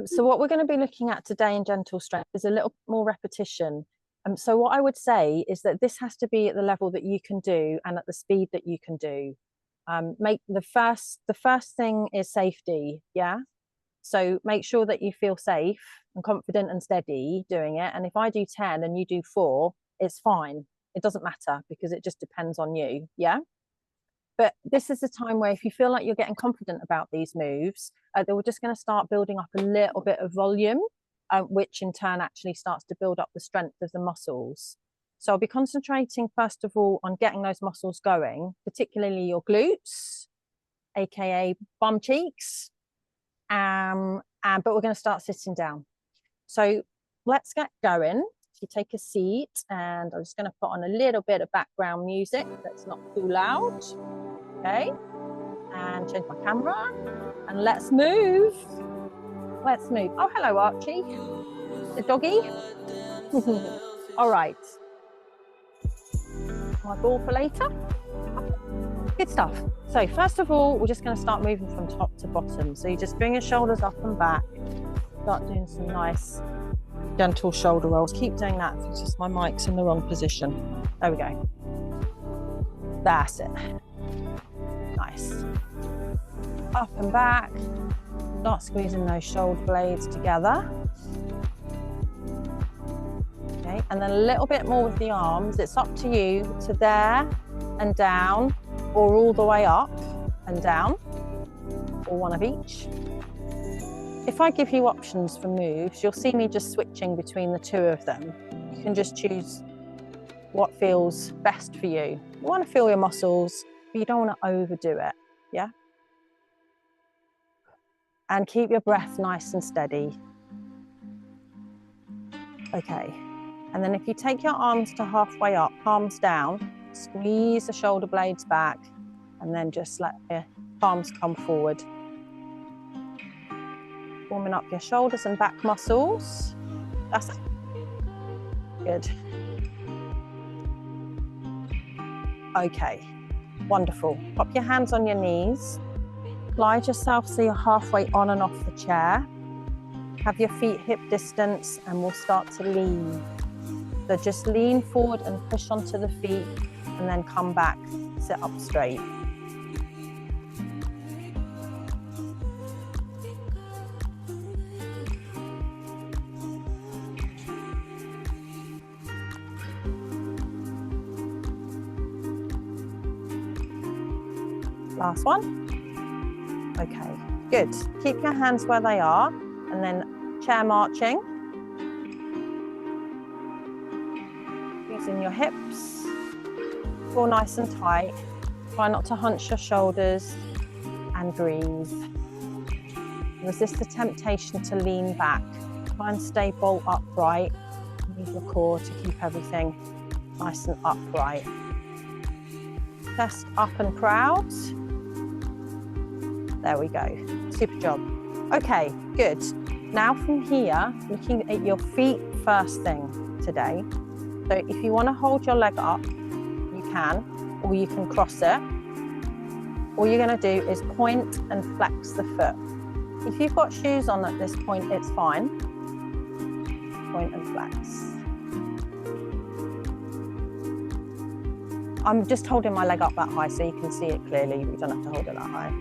So what we're going to be looking at today in gentle strength is a little more repetition. So what I would say is that this has to be at the level that you can do and at the speed that you can do. Make the first thing is safety, yeah? So make sure that you feel safe and confident and steady doing it. And if I do 10 and you do 4, it's fine. It doesn't matter because it just depends on you, yeah? But this is the time where if you feel like you're getting confident about these moves, then we're just going to start building up a little bit of volume, which in turn actually starts to build up the strength of the muscles. So I'll be concentrating first of all on getting those muscles going, particularly your glutes, aka bum cheeks. But we're going to start sitting down. So let's get going. If you take a seat, and I'm just going to put on a little bit of background music that's not too loud. Okay, and change my camera, and let's move. Let's move. Oh, hello, Archie, the doggy. All right. My ball for later. Good stuff. So first of all, we're just going to start moving from top to bottom. So you just bring your shoulders up and back. Start doing some nice, gentle shoulder rolls. Keep doing that. It's just my mic's in the wrong position. There we go. That's it. Nice. Up and back. Start squeezing those shoulder blades together. Okay, and then a little bit more with the arms. It's up to you to there and down, or all the way up and down, or one of each. If I give you options for moves, you'll see me just switching between the two of them. You can just choose what feels best for you. You want to feel your muscles, but you don't want to overdo it, yeah? And keep your breath nice and steady. Okay, and then if you take your arms to halfway up, palms down, squeeze the shoulder blades back, and then just let your palms come forward. Warming up your shoulders and back muscles. That's it. Good. Okay, wonderful. Pop your hands on your knees. Glide yourself so you're halfway on and off the chair. Have your feet hip distance, and we'll start to lean. So just lean forward and push onto the feet, and then come back, sit up straight. Last one. Okay, good. Keep your hands where they are, and then chair marching. Using your hips. All nice and tight. Try not to hunch your shoulders, and breathe. Resist the temptation to lean back. Try and stay bolt upright. Use your core to keep everything nice and upright. Chest up and proud. There we go. Super job. Okay, good. Now from here, looking at your feet first thing today. So if you want to hold your leg up, you can, or you can cross it. All you're going to do is point and flex the foot. If you've got shoes on at this point, it's fine. Point and flex. I'm just holding my leg up that high so you can see it clearly. You don't have to hold it that high.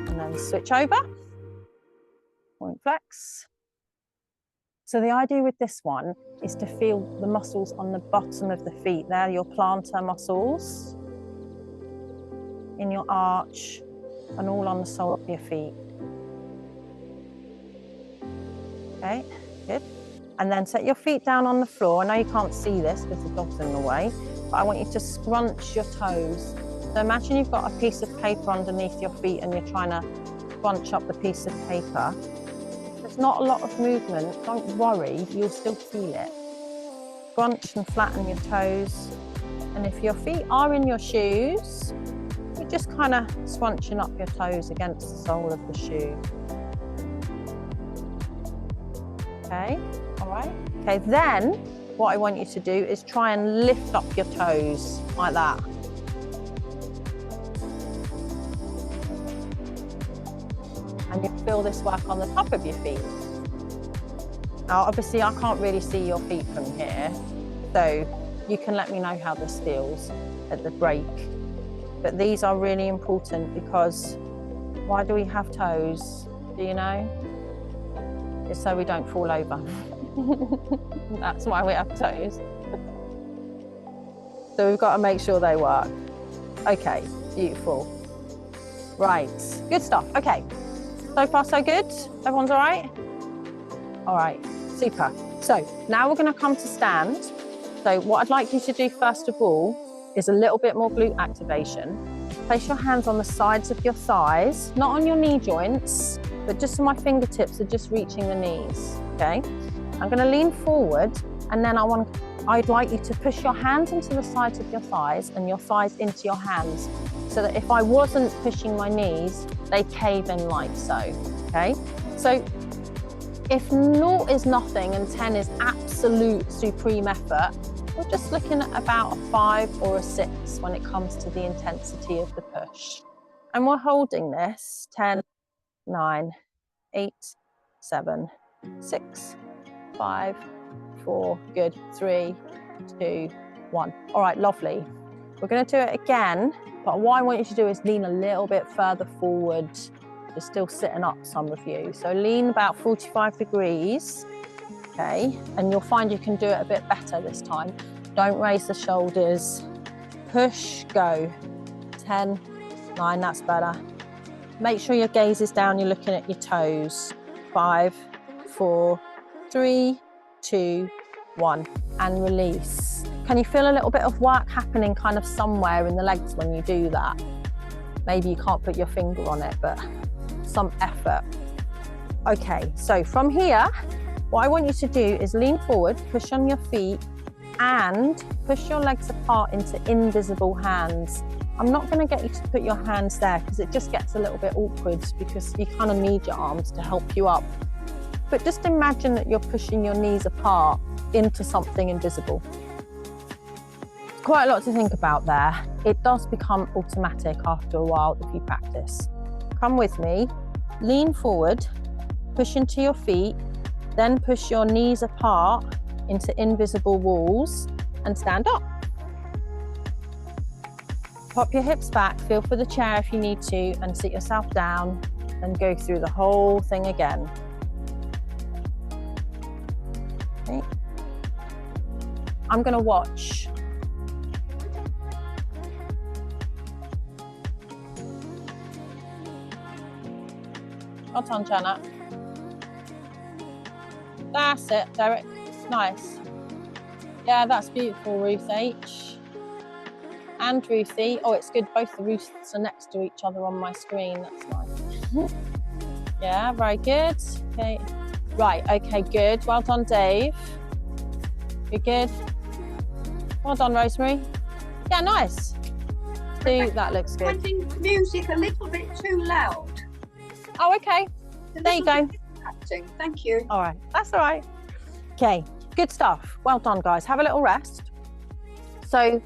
And then switch over. Point flex. So the idea with this one is to feel the muscles on the bottom of the feet. They're your plantar muscles in your arch and all on the sole of your feet. Okay, good. And then set your feet down on the floor. I know you can't see this because the dog's in the way, but I want you to scrunch your toes. So imagine you've got a piece of paper underneath your feet and you're trying to scrunch up the piece of paper. There's not a lot of movement, don't worry, you'll still feel it. Scrunch and flatten your toes. And if your feet are in your shoes, you're just kind of scrunching up your toes against the sole of the shoe. Okay, all right. Okay, then what I want you to do is try and lift up your toes like that. and you feel this work on the top of your feet. Now, obviously, I can't really see your feet from here, so you can let me know how this feels at the break. But these are really important because why do we have toes? Do you know? It's so we don't fall over. That's why we have toes. So we've got to make sure they work. Okay, beautiful. Right, good stuff. Okay, so far so good? Everyone's all right? All right, super. So now we're going to come to stand. So what I'd like you to do first of all is a little bit more glute activation. Place your hands on the sides of your thighs, not on your knee joints, but just so my fingertips are just reaching the knees, okay? I'm going to lean forward, and then I'd like you to push your hands into the sides of your thighs and your thighs into your hands, so that if I wasn't pushing my knees, they cave in like so, okay? So if 0 is nothing and 10 is absolute supreme effort, we're just looking at about a 5 or a 6 when it comes to the intensity of the push. And we're holding this 10, 9, 8, 7, 6, 5, 4, good, 3, 2, 1. All right, lovely. We're going to do it again, but what I want you to do is lean a little bit further forward. You're still sitting up, some of you. So lean about 45 degrees, okay? And you'll find you can do it a bit better this time. Don't raise the shoulders. Push, go. 10, 9, that's better. Make sure your gaze is down, you're looking at your toes. 5, 4, 3, 2, 1, and release. Can you feel a little bit of work happening kind of somewhere in the legs when you do that? Maybe you can't put your finger on it, but some effort. Okay, so from here, what I want you to do is lean forward, push on your feet, and push your legs apart into invisible hands. I'm not going to get you to put your hands there because it just gets a little bit awkward, because you kind of need your arms to help you up. But just imagine that you're pushing your knees apart into something invisible. Quite a lot to think about there. It does become automatic after a while if you practice. Come with me, lean forward, push into your feet, then push your knees apart into invisible walls and stand up. Pop your hips back, feel for the chair if you need to, and sit yourself down and go through the whole thing again. Okay. I'm going to watch. Well done, Janet. That's it, Derek. Nice. Yeah, that's beautiful, Ruth H. And Ruthie. Oh, it's good. Both the Ruths are next to each other on my screen. That's nice. Yeah, very good. Okay. Right, okay, good. Well done, Dave. You're good. Well done, Rosemary. Yeah, nice. See, that looks good. I think the music a little bit too loud. Oh, okay. There you go. Thank you. All right, that's all right. Okay, good stuff. Well done, guys. Have a little rest. So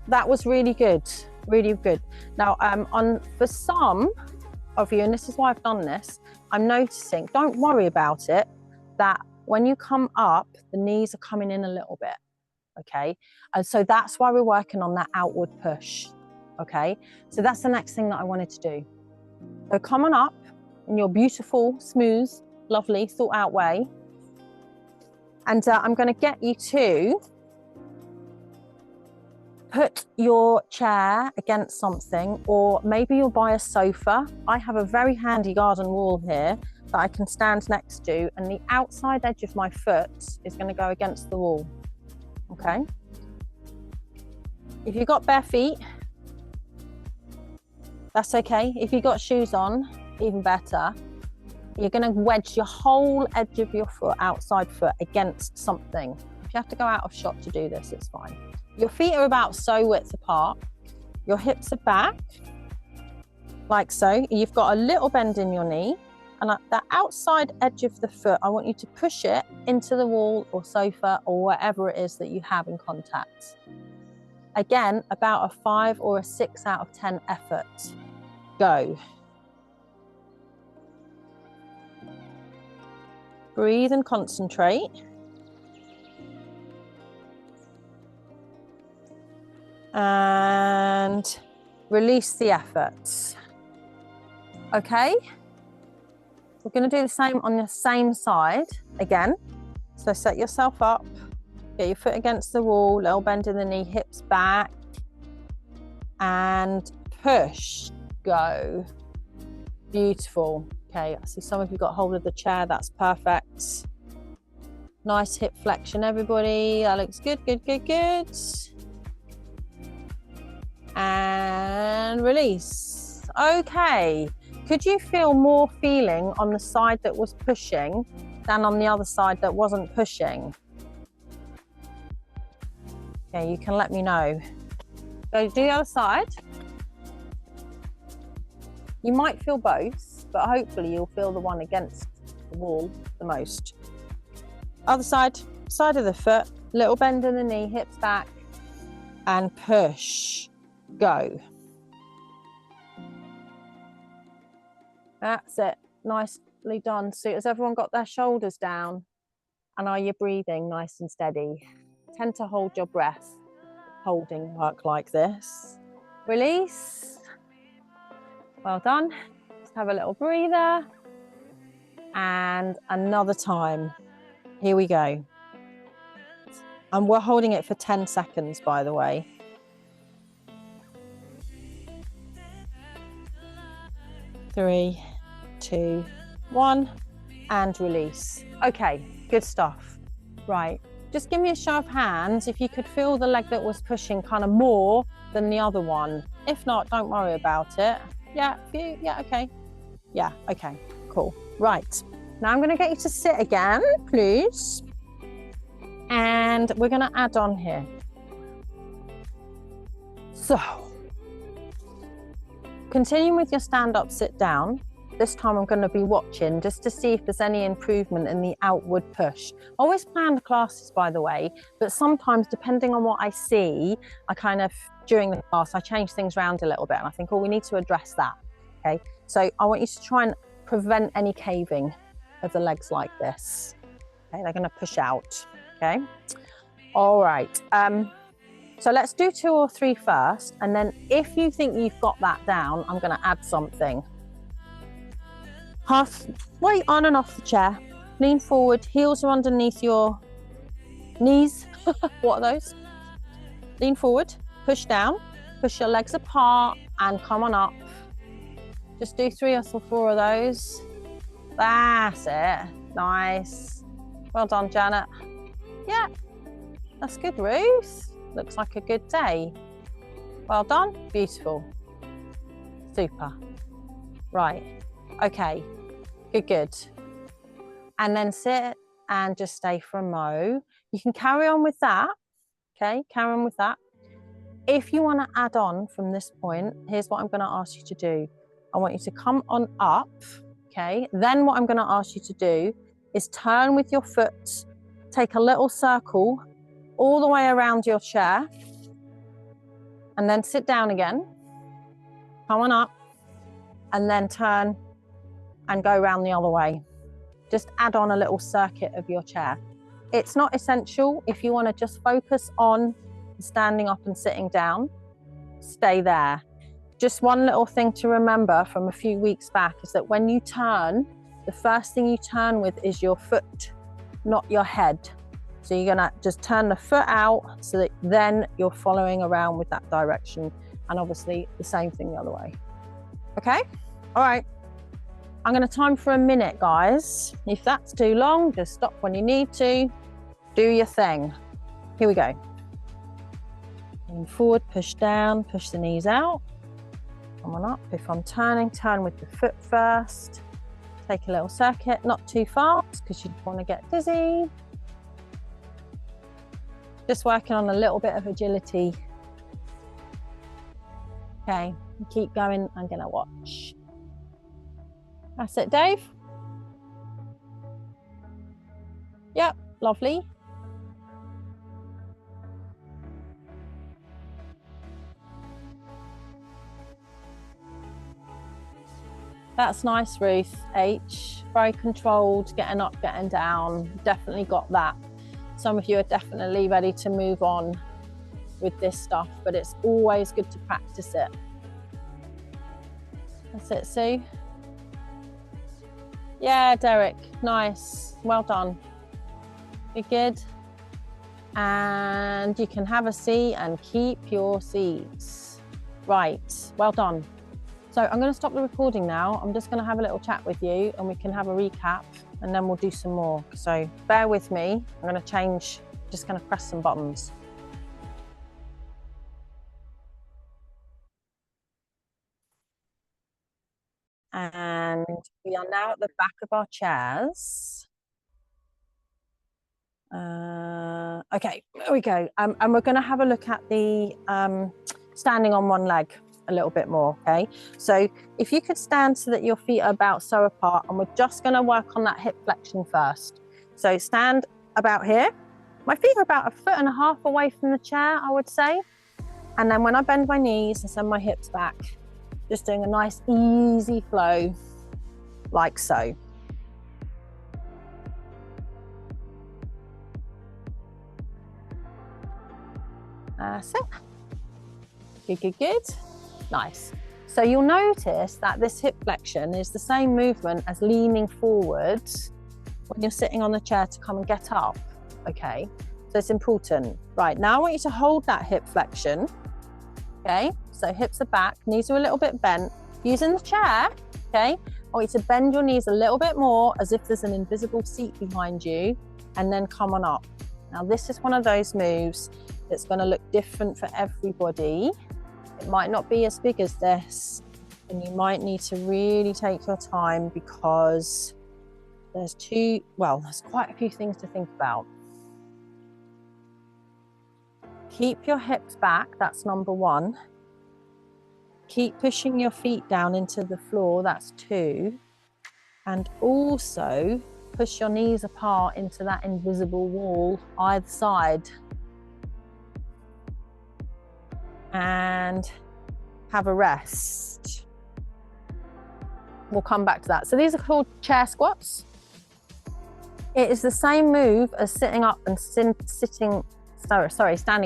that was really good, really good. Now, for some of you, and this is why I've done this, I'm noticing, don't worry about it, that when you come up, the knees are coming in a little bit, okay? And so that's why we're working on that outward push, okay? So that's the next thing that I wanted to do. So come on up in your beautiful, smooth, lovely, thought out way. And I'm going to get you to put your chair against something, or maybe you'll buy a sofa. I have a very handy garden wall here that I can stand next to, and the outside edge of my foot is going to go against the wall, okay? If you've got bare feet, that's okay. If you've got shoes on, even better. You're going to wedge your whole edge of your foot, outside foot, against something. If you have to go out of shot to do this, it's fine. Your feet are about so width apart. Your hips are back, like so. You've got a little bend in your knee, and at the outside edge of the foot, I want you to push it into the wall or sofa or whatever it is that you have in contact. Again, about a 5 or a 6 out of 10 effort. Go. Breathe and concentrate. And release the effort. Okay, we're going to do the same on the same side again. So set yourself up, get your foot against the wall, little bend in the knee, hips back, and push, go. Beautiful. Okay, I see some of you got hold of the chair, that's perfect. Nice hip flexion, everybody. That looks good, good, good, good. And release. Okay, could you feel more feeling on the side that was pushing than on the other side that wasn't pushing? Okay, you can let me know. Go do the other side. You might feel both, but hopefully you'll feel the one against the wall the most. Other side, side of the foot, little bend in the knee, hips back, and push, go. That's it, nicely done. So has everyone got their shoulders down? And are you breathing nice and steady? Tend to hold your breath, holding work like this. Release. Well done. Just have a little breather. And another time. Here we go. And we're holding it for 10 seconds, by the way. 3, 2, 1, and release. Okay, good stuff. Right, just give me a show of hands if you could feel the leg that was pushing kind of more than the other one. If not, don't worry about it. Yeah, few, yeah, okay. Yeah, okay, cool. Right, now I'm gonna get you to sit again, please. And we're gonna add on here. So, continuing with your stand up, sit down. This time I'm going to be watching just to see if there's any improvement in the outward push. Always planned classes, by the way, but sometimes depending on what I see, I kind of, during the class, I change things around a little bit and I think, oh, we need to address that. Okay, so I want you to try and prevent any caving of the legs like this. Okay, they're going to push out. Okay, all right. So let's do 2 or 3 first, and then if you think you've got that down, I'm going to add something. Half weight on and off the chair. Lean forward, heels are underneath your knees. What are those? Lean forward, push down, push your legs apart, and come on up. Just do 3 or 4 of those. That's it. Nice. Well done, Janet. Yeah, that's good, Ruth. Looks like a good day. Well done. Beautiful. Super. Right. Okay. Good, good. And then sit and just stay for a mo. You can carry on with that. Okay, carry on with that. If you want to add on from this point, here's what I'm going to ask you to do. I want you to come on up. Okay. Then what I'm going to ask you to do is turn with your foot, take a little circle all the way around your chair, and then sit down again, come on up, and then turn and go around the other way. Just add on a little circuit of your chair. It's not essential. If you want to just focus on standing up and sitting down, stay there. Just one little thing to remember from a few weeks back is that when you turn, the first thing you turn with is your foot, not your head. So you're gonna just turn the foot out so that then you're following around with that direction. And obviously the same thing the other way. Okay, all right. I'm gonna time for a minute, guys. If that's too long, just stop when you need to. Do your thing. Here we go. Lean forward, push down, push the knees out. Come on up. If I'm turning, turn with the foot first. Take a little circuit, not too fast because you don't want to get dizzy. Just working on a little bit of agility. Okay, keep going. I'm gonna watch. That's it, Dave. Yep, lovely. That's nice, Ruth H. Very controlled, getting up, getting down. Definitely got that. Some of you are definitely ready to move on with this stuff, but it's always good to practice it. That's it, Sue. Yeah, Derek, nice. Well done. You're good. And you can have a seat and keep your seats. Right, well done. So I'm going to stop the recording now. I'm just going to have a little chat with you and we can have a recap and then we'll do some more. So bear with me. I'm going to change, just going to press some buttons. And we are now at the back of our chairs. Okay, there we go. And we're going to have a look at the standing on one leg a little bit more, okay? So if you could stand so that your feet are about so apart, and we're just going to work on that hip flexion first. So stand about here. My feet are about 1.5 feet away from the chair, I would say. And then when I bend my knees and send my hips back, just doing a nice easy flow, like so. That's it. Good, good, good. Nice. So you'll notice that this hip flexion is the same movement as leaning forward when you're sitting on the chair to come and get up, okay? So it's important. Right, now I want you to hold that hip flexion, okay? So hips are back, knees are a little bit bent. Using the chair, okay? I want you to bend your knees a little bit more as if there's an invisible seat behind you, and then come on up. Now this is one of those moves that's going to look different for everybody. It might not be as big as this, and you might need to really take your time because there's quite a few things to think about. Keep your hips back, that's number 1. Keep pushing your feet down into the floor, that's 2. And also push your knees apart into that invisible wall either side. And have a rest. We'll come back to that. So these are called chair squats. It is the same move as sitting up and standing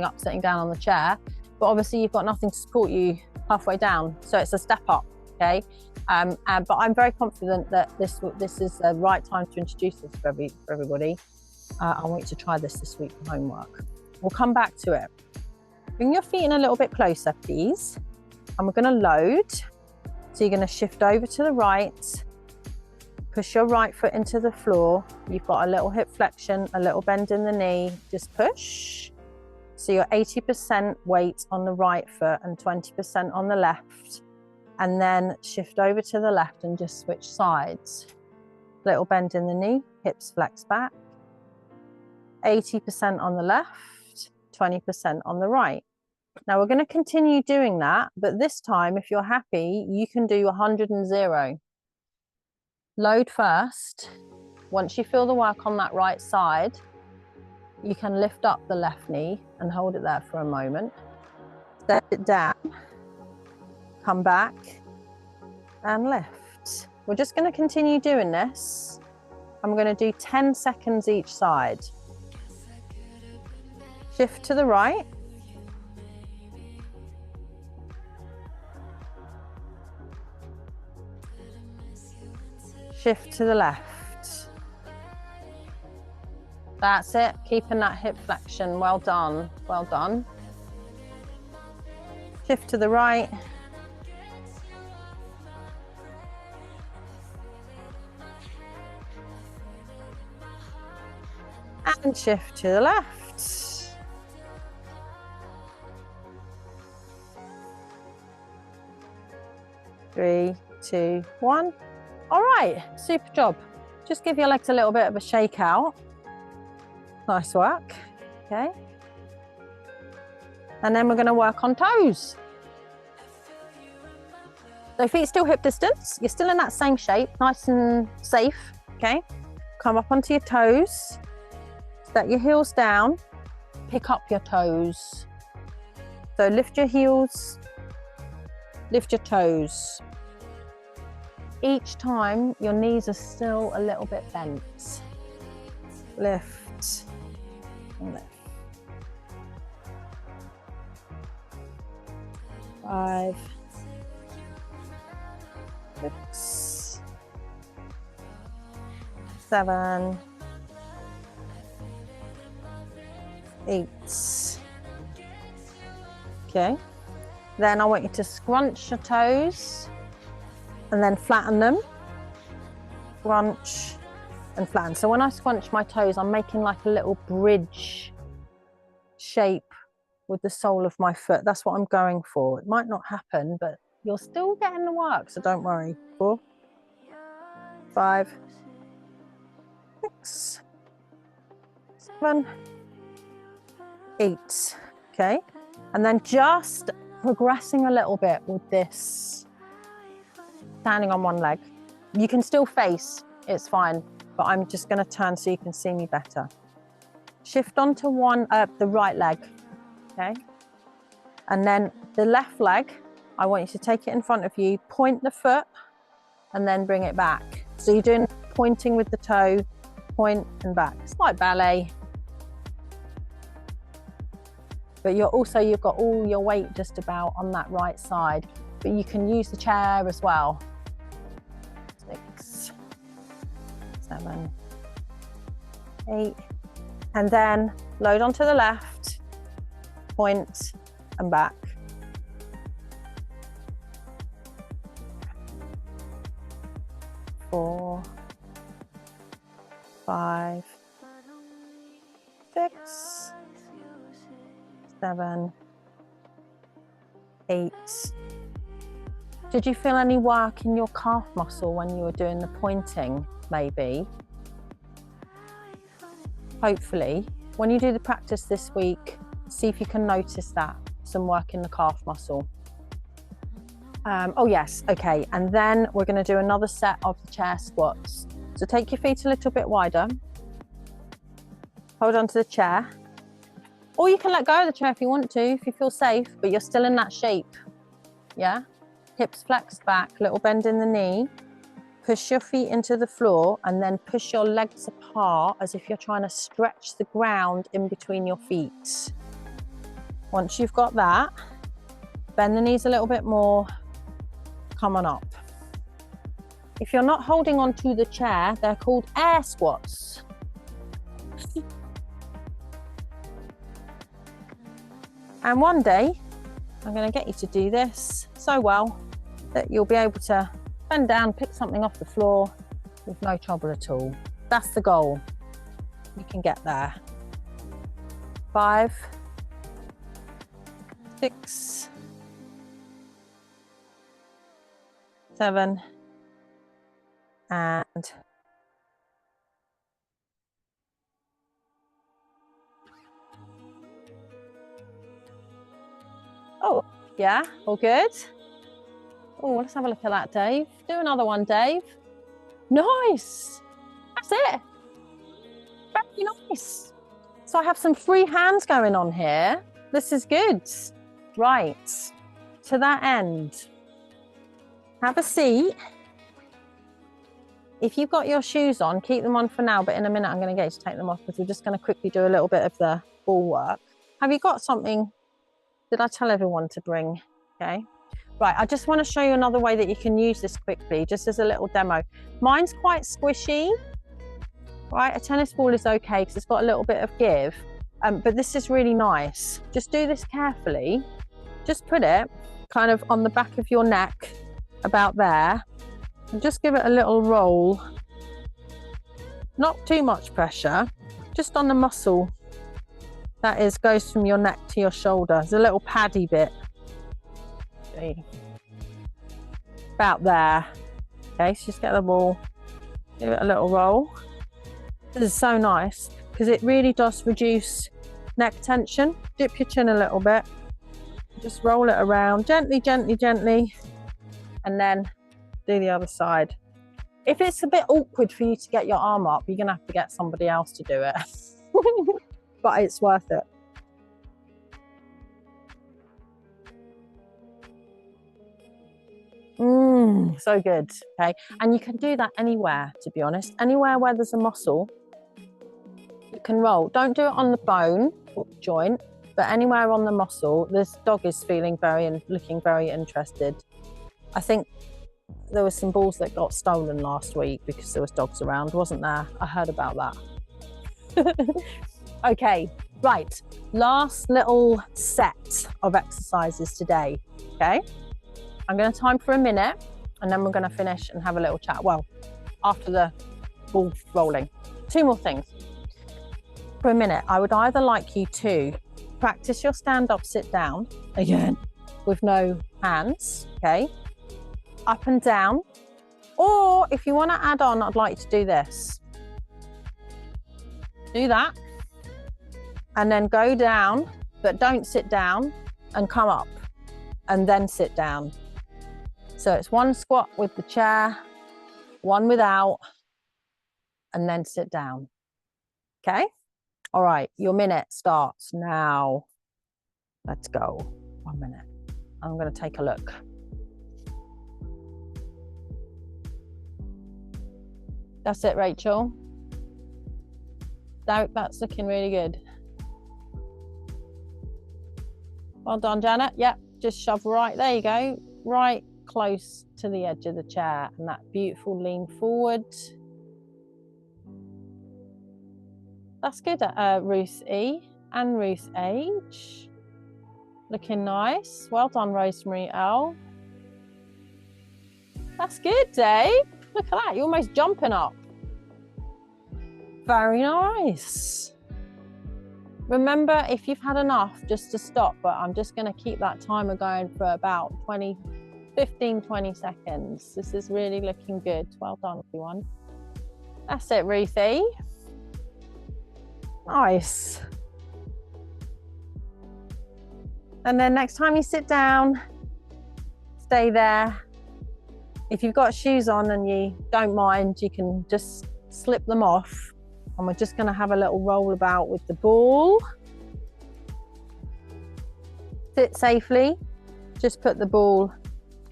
up, sitting down on the chair, but obviously you've got nothing to support you halfway down. So it's a step up, okay? But I'm very confident that this is the right time to introduce this for everybody. I want you to try this week for homework. We'll come back to it. Bring your feet in a little bit closer, please. And we're going to load. So you're going to shift over to the right, push your right foot into the floor. You've got a little hip flexion, a little bend in the knee, just push. So you're 80% weight on the right foot and 20% on the left. And then shift over to the left and just switch sides. Little bend in the knee, hips flex back. 80% on the left, 20% on the right. Now we're going to continue doing that, but this time, if you're happy, you can do 100 and 0. Load first. Once you feel the work on that right side, you can lift up the left knee and hold it there for a moment. Step it down, come back and lift. We're just going to continue doing this. I'm going to do 10 seconds each side. Shift to the right. Shift to the left. That's it, keeping that hip flexion. Well done, well done. Shift to the right. And shift to the left. Three, 2, 1. All right, super job. Just give your legs a little bit of a shake out. Nice work, okay. And then we're gonna work on toes. So feet still hip distance. You're still in that same shape, nice and safe, okay. Come up onto your toes. Set your heels down. Pick up your toes. So lift your heels, lift your toes. Each time your knees are still a little bit bent. Lift and lift. 5, 6, 7, 8. Okay. Then I want you to scrunch your toes and then flatten them. Scrunch and flatten. So when I scrunch my toes, I'm making like a little bridge shape with the sole of my foot. That's what I'm going for. It might not happen, but you're still getting the work, so don't worry. 4, 5, 6, 7, 8. Okay. And then just progressing a little bit with this, standing on one leg. You can still face, it's fine, but I'm just going to turn so you can see me better. Shift onto the right leg, okay? And then the left leg, I want you to take it in front of you, point the foot, and then bring it back. So you're doing pointing with the toe, point and back. It's like ballet. But you've got all your weight just about on that right side, but you can use the chair as well. 6, 7, 8, and then load onto the left, point and back. 4, 5, 6, 7, 8. Did you feel any work in your calf muscle when you were doing the pointing, maybe? Hopefully. When you do the practice this week, see if you can notice that, some work in the calf muscle. Oh yes, okay. And then we're gonna do another set of the chair squats. So take your feet a little bit wider. Hold on to the chair. Or you can let go of the chair if you want to, if you feel safe, but you're still in that shape, yeah? Hips flexed back, little bend in the knee. Push your feet into the floor and then push your legs apart as if you're trying to stretch the ground in between your feet. Once you've got that, bend the knees a little bit more, come on up. If you're not holding on to the chair, they're called air squats. And one day, I'm going to get you to do this so well that you'll be able to bend down, pick something off the floor with no trouble at all. That's the goal. You can get there. 5, 6, 7, and 8. Yeah, all good. Oh, let's have a look at that, Dave. Do another one, Dave. Nice. That's it. Very nice. So I have some free hands going on here. This is good. Right, to that end, have a seat. If you've got your shoes on, keep them on for now, but in a minute I'm going to get you to take them off because we're just going to quickly do a little bit of the ball work. Have you got something? Did I tell everyone to bring? Okay. Right, I just want to show you another way that you can use this quickly, just as a little demo. Mine's quite squishy, right? A tennis ball is okay because it's got a little bit of give, but this is really nice. Just do this carefully. Just put it kind of on the back of your neck, about there, and just give it a little roll. Not too much pressure, just on the muscle that goes from your neck to your shoulder. There's a little paddy bit. Okay. About there. Okay, so just get the ball, give it a little roll. This is so nice because it really does reduce neck tension. Dip your chin a little bit. Just roll it around gently, gently, gently, and then do the other side. If it's a bit awkward for you to get your arm up, you're gonna have to get somebody else to do it. But it's worth it. So good. Okay. And you can do that anywhere, to be honest. Anywhere where there's a muscle, you can roll. Don't do it on the bone or joint, but anywhere on the muscle. This dog is feeling looking very interested. I think there were some balls that got stolen last week because there was dogs around, wasn't there? I heard about that. Okay, right. Last little set of exercises today, okay? I'm going to time for a minute and then we're going to finish and have a little chat. Well, after the ball rolling. 2 more things. For a minute, I would either like you to practice your stand-up, sit down, again, with no hands, okay? Up and down. Or if you want to add on, I'd like you to do this. Do that. And then go down, but don't sit down, and come up and then sit down. So it's 1 squat with the chair, 1 without, and then sit down. Okay? All right, your minute starts now. Let's go. 1 minute. I'm going to take a look. That's it, Rachel. That's looking really good. Well done, Janet. Yep, just shove right, there you go, right close to the edge of the chair, and that beautiful lean forward. That's good, Ruth E and Ruth H. Looking nice. Well done, Rosemary L. That's good, Dave. Look at that, you're almost jumping up. Very nice. Remember, if you've had enough, just to stop, but I'm just going to keep that timer going for about 15, 20 seconds. This is really looking good. Well done, everyone. That's it, Ruthie. Nice. And then next time you sit down, stay there. If you've got shoes on and you don't mind, you can just slip them off. And we're just going to have a little roll about with the ball. Sit safely. Just put the ball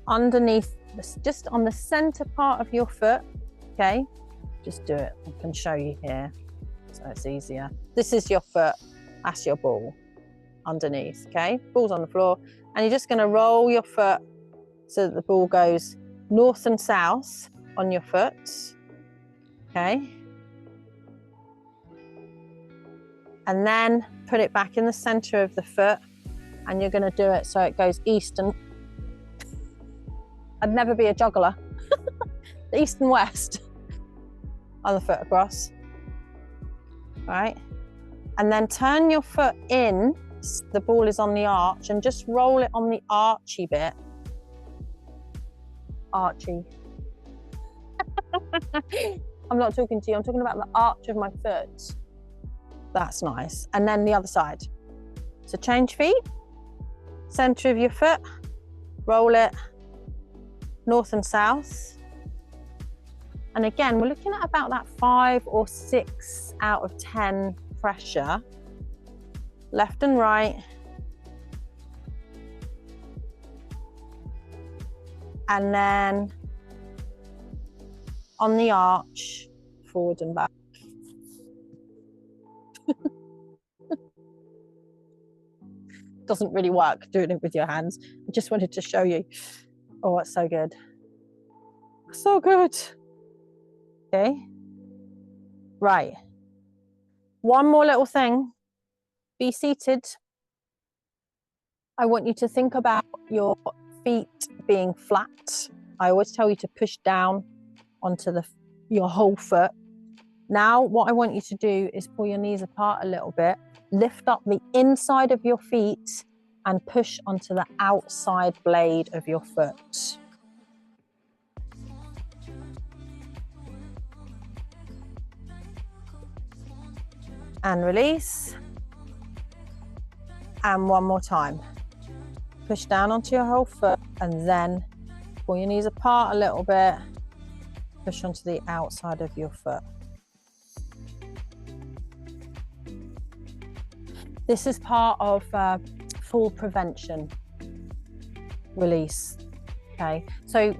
underneath, just on the center part of your foot. Okay, just do it. I can show you here, so it's easier. This is your foot. That's your ball underneath. Okay, ball's on the floor, and you're just going to roll your foot so that the ball goes north and south on your foot. Okay. And then put it back in the center of the foot, and you're going to do it so it goes east and I'd never be a juggler. The east and west on the foot across. All right. And then turn your foot in. The ball is on the arch, and just roll it on the archy bit. Archy. I'm not talking to you. I'm talking about the arch of my foot. That's nice. And then the other side. So change feet, center of your foot, roll it north and south. And again, we're looking at about that 5 or 6 out of 10 pressure. Left and right. And then on the arch, forward and back. Doesn't really work doing it with your hands. I just wanted to show you. Oh, it's so good. So good. Okay. Right. One more little thing. Be seated. I want you to think about your feet being flat. I always tell you to push down onto your whole foot. Now, what I want you to do is pull your knees apart a little bit, lift up the inside of your feet and push onto the outside blade of your foot. And release. And one more time. Push down onto your whole foot and then pull your knees apart a little bit. Push onto the outside of your foot. This is part of fall prevention. Release. Okay, so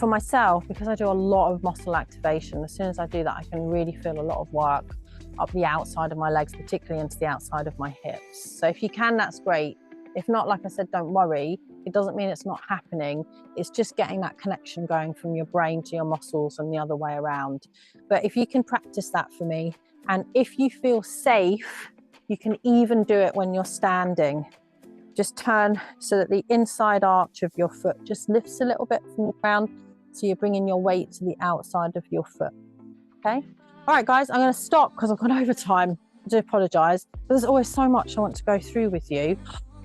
for myself, because I do a lot of muscle activation, as soon as I do that, I can really feel a lot of work up the outside of my legs, particularly into the outside of my hips. So if you can, that's great. If not, like I said, don't worry. It doesn't mean it's not happening. It's just getting that connection going from your brain to your muscles and the other way around. But if you can practice that for me, and if you feel safe, you can even do it when you're standing. Just turn so that the inside arch of your foot just lifts a little bit from the ground. So you're bringing your weight to the outside of your foot, okay? All right, guys, I'm gonna stop because I've gone over time. I do apologize, but there's always so much I want to go through with you.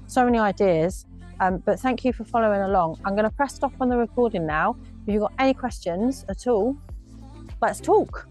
So many ideas, but thank you for following along. I'm gonna press stop on the recording now. If you've got any questions at all, let's talk.